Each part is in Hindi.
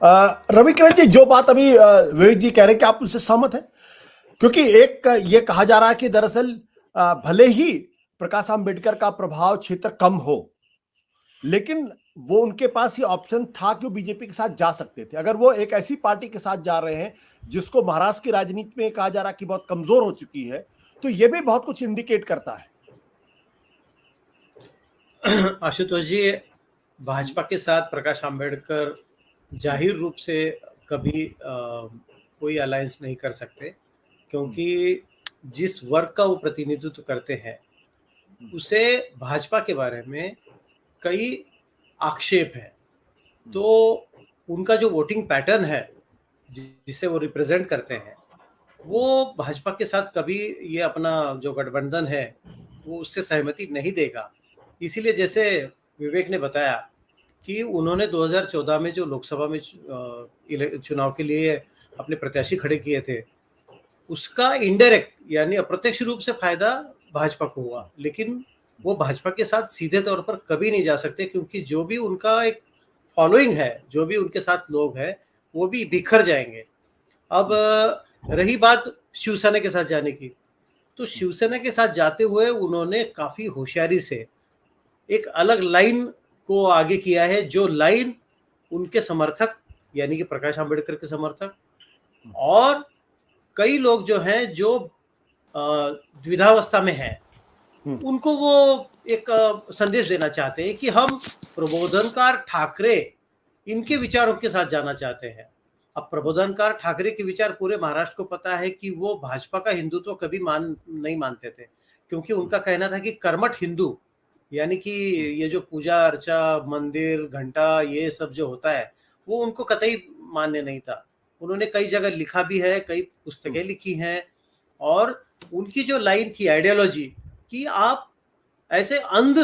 रवि किरण जी, जो बात अभी विवेक जी कह रहे हैं, क्या आप उससे सहमत हैं? क्योंकि एक ये कहा जा रहा है कि दरअसल भले ही प्रकाश आंबेडकर का प्रभाव क्षेत्र कम हो, लेकिन वो उनके पास ये ऑप्शन था कि वो बीजेपी के साथ जा सकते थे। अगर वो एक ऐसी पार्टी के साथ जा रहे हैं जिसको महाराष्ट्र की राजनीति में कहा जा रहा है कि बहुत कमजोर हो चुकी है, तो ये भी बहुत कुछ इंडिकेट करता है। आशुतोष जी, भाजपा के साथ प्रकाश आंबेडकर जाहिर रूप से कभी कोई अलायंस नहीं कर सकते, क्योंकि जिस वर्ग का वो प्रतिनिधित्व करते हैं उसे भाजपा के बारे में कई आक्षेप है। तो उनका जो वोटिंग पैटर्न है जिसे वो रिप्रेजेंट करते हैं, वो भाजपा के साथ कभी ये अपना जो गठबंधन है वो उससे सहमति नहीं देगा। इसीलिए जैसे विवेक ने बताया कि उन्होंने 2014 में जो लोकसभा में चुनाव के लिए अपने प्रत्याशी खड़े किए थे, उसका इनडायरेक्ट यानी अप्रत्यक्ष रूप से फायदा भाजपा को हुआ, लेकिन वो भाजपा के साथ सीधे तौर पर कभी नहीं जा सकते, क्योंकि जो भी उनका एक फॉलोइंग है, जो भी उनके साथ लोग हैं, वो भी बिखर जाएंगे। अब रही बात शिवसेना के साथ जाने की, तो शिवसेना के साथ जाते हुए उन्होंने काफी होशियारी से एक अलग लाइन को आगे किया है, जो लाइन उनके समर्थक यानी कि प्रकाश आंबेडकर के समर्थक और कई लोग जो हैं जो द्विधावस्था में हैं, उनको वो एक संदेश देना चाहते हैं कि हम प्रबोधनकार ठाकरे इनके विचारों के साथ जाना चाहते हैं। अब प्रबोधनकार ठाकरे के विचार पूरे महाराष्ट्र को पता है कि वो भाजपा का हिंदुत्व कभी नहीं मानते थे, क्योंकि उनका कहना था कि कर्मठ हिंदू यानी कि ये जो पूजा अर्चा, मंदिर, घंटा, ये सब जो होता है वो उनको कतई मान्य नहीं था। उन्होंने कई जगह लिखा भी है, कई पुस्तकें लिखी हैं, और उनकी जो लाइन थी आइडियोलॉजी कि आप ऐसे अंध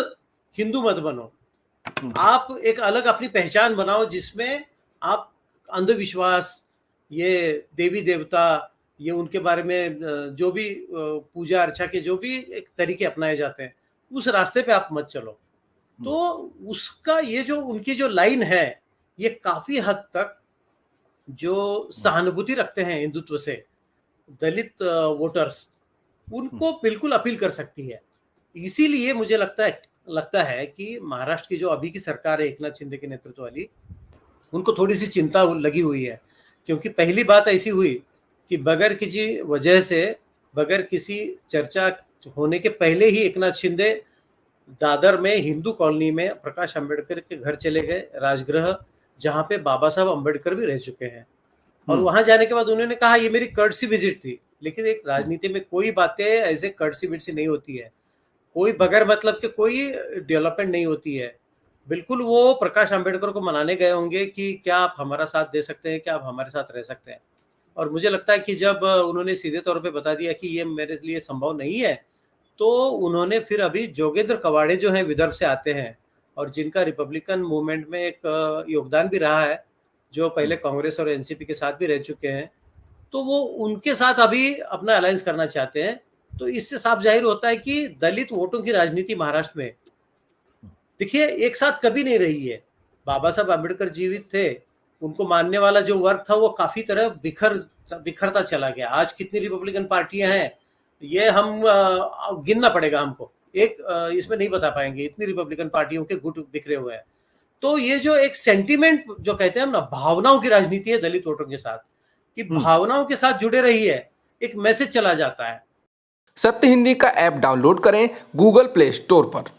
हिंदू मत बनो, आप एक अलग अपनी पहचान बनाओ जिसमें आप अंधविश्वास, ये देवी देवता, ये उनके बारे में जो भी पूजा अर्चा के जो भी एक तरीके अपनाए जाते हैं, उस रास्ते पे आप मत चलो। तो उसका ये जो उनकी जो लाइन है, ये काफी हद तक जो सहानुभूति रखते हैं हिंदुत्व से दलित वोटर्स, उनको बिल्कुल अपील कर सकती है। इसीलिए मुझे लगता है कि महाराष्ट्र की जो अभी की सरकार है एकनाथ शिंदे के नेतृत्व वाली, उनको थोड़ी सी चिंता लगी हुई है, क्योंकि पहली बात ऐसी हुई कि बगैर किसी वजह से, बगैर किसी चर्चा होने के पहले ही एकनाथ शिंदे दादर में हिंदू कॉलोनी में प्रकाश आंबेडकर के घर चले गए, राजगृह, जहां पे बाबा साहब आंबेडकर भी रह चुके हैं। और वहां जाने के बाद उन्होंने कहा ये मेरी कर्टसी विजिट थी, लेकिन एक राजनीति में कोई बातें ऐसे कर्टसी विजिट नहीं होती है, कोई बगैर मतलब के कोई डेवलपमेंट नहीं होती है। बिल्कुल वो प्रकाश आंबेडकर को मनाने गए होंगे कि क्या आप हमारा साथ दे सकते हैं, क्या आप हमारे साथ रह सकते हैं। और मुझे लगता है कि जब उन्होंने सीधे तौर पे बता दिया कि ये मेरे लिए संभव नहीं है, तो उन्होंने फिर अभी जोगेंद्र कवाड़े जो हैं विदर्भ से आते हैं और जिनका रिपब्लिकन मूवमेंट में एक योगदान भी रहा है, जो पहले कांग्रेस और एनसीपी के साथ भी रह चुके हैं, तो वो उनके साथ अभी अपना अलायंस करना चाहते हैं। तो इससे साफ जाहिर होता है कि दलित वोटों की राजनीति महाराष्ट्र में देखिए एक साथ कभी नहीं रही है। बाबा साहब आंबेडकर जीवित थे, उनको मानने वाला जो वर्ग था वो काफी तरह बिखरता चला गया। आज कितनी रिपब्लिकन पार्टियां हैं ये हम गिनना पड़ेगा हमको, एक इसमें नहीं बता पाएंगे, इतनी रिपब्लिकन पार्टियों के गुट बिखरे हुए हैं। तो ये जो एक सेंटिमेंट जो कहते हैं हम ना, भावनाओं की राजनीति है दलित वोटों के साथ, कि भावनाओं के साथ जुड़े रही है, एक मैसेज चला जाता है। सत्य हिंदी का ऐप डाउनलोड करें गूगल प्ले स्टोर पर।